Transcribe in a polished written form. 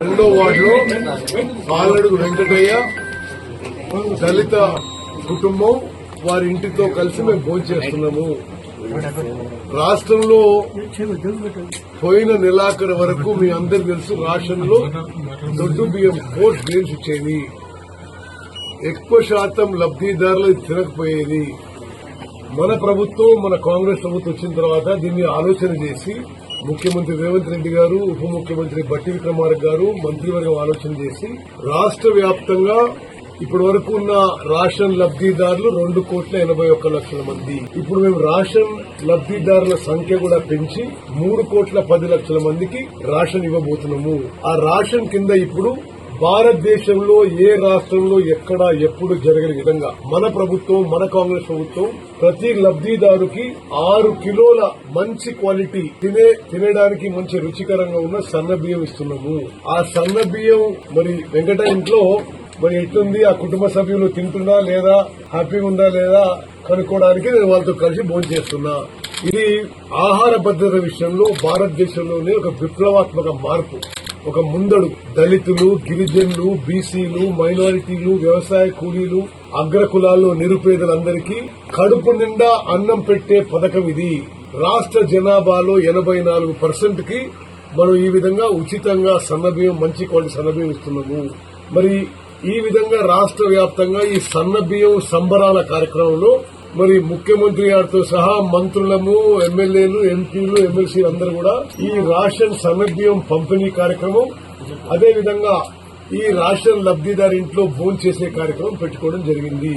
రెండో వార్డులో పాలడుగు వెంకటయ్య దళిత కుటుంబం వారి ఇంటితో కలిసి మేము భోంచేస్తున్నాము. రాష్ట్రంలో పోయిన నెలాఖరు వరకు మీ అందరికి తెలుసు రాషన్లో దొడ్డు బియ్యం 4 గ్రెయిన్స్ ఇచ్చేది. ఎక్కువ శాతం లబ్దిదారులు తినకపోయేది. మన ప్రభుత్వం, మన కాంగ్రెస్ ప్రభుత్వం వచ్చిన తర్వాత దీన్ని ఆలోచన చేసి ముఖ్యమంత్రి రేవంత్ రెడ్డి గారు, ఉప ముఖ్యమంత్రి బట్టి విక్రమార్క గారు, మంత్రివర్గం ఆలోచన చేసి రాష్ట్ర వ్యాప్తంగా ఇప్పటి వరకు ఉన్న రాషన్ లబ్దిదారులు 2,81,00,000 మంది. ఇప్పుడు మేము రాషన్ లబ్దిదారుల సంఖ్య కూడా పెంచి 3,10,00,000 మందికి రాషన్ ఇవ్వబోతున్నాము. ఆ రాషన్ కింద ఇప్పుడు భారతదేశంలో ఏ రాష్ట్రంలో ఎక్కడ ఎప్పుడు జరగని విధంగా మన ప్రభుత్వం, మన కాంగ్రెస్ ప్రభుత్వం ప్రతి లబ్దిదారుకి 6 కిలోల మంచి క్వాలిటీ తినడానికి మంచి రుచికరంగా ఉన్న సన్న బియ్యం ఇస్తున్నాము. ఆ సన్న బియ్యం మరి వెంకట ఇంట్లో మరి ఎట్లుంది, ఆ కుటుంబ సభ్యులు తింటున్నా లేదా, హ్యాపీగా ఉందా లేదా కనుక్కోవడానికి నేను వాళ్ళతో కలిసి భోజనం చేస్తున్నా. ఇది ఆహార భద్రత విషయంలో భారతదేశంలోనే ఒక విప్లవాత్మక మార్పు, ఒక ముందడుగు. దళితులు, గిరిజనులు, బీసీలు, మైనారిటీలు, వ్యవసాయ కూలీలు, అగ్రకులాల్లో నిరుపేదలందరికీ కడుపు నిండా అన్నం పెట్టే పథకం ఇది. రాష్ట్ర జనాభాలో 84% కి మనం ఈ విధంగా ఉచితంగా సన్నబియ్యం, మంచి క్వాలిటీ సన్నబియ్యం ఇస్తున్నాము. మరి ఈ విధంగా రాష్ట్ర వ్యాప్తంగా ఈ సన్నబియ్యం సంబరాల కార్యక్రమంలో మరి ముఖ్యమంత్రి గారితో సహా మంత్రులము, ఎమ్మెల్యేలు, ఎంపీలు, ఎమ్మెల్సీలు అందరూ కూడా ఈ రాషన్ సన్నబియ్యం పంపిణీ కార్యక్రమం, అదేవిధంగా ఈ రాషన్ లబ్దిదారి ఇంట్లో భోజనం చేసే కార్యక్రమం పెట్టుకోవడం జరిగింది.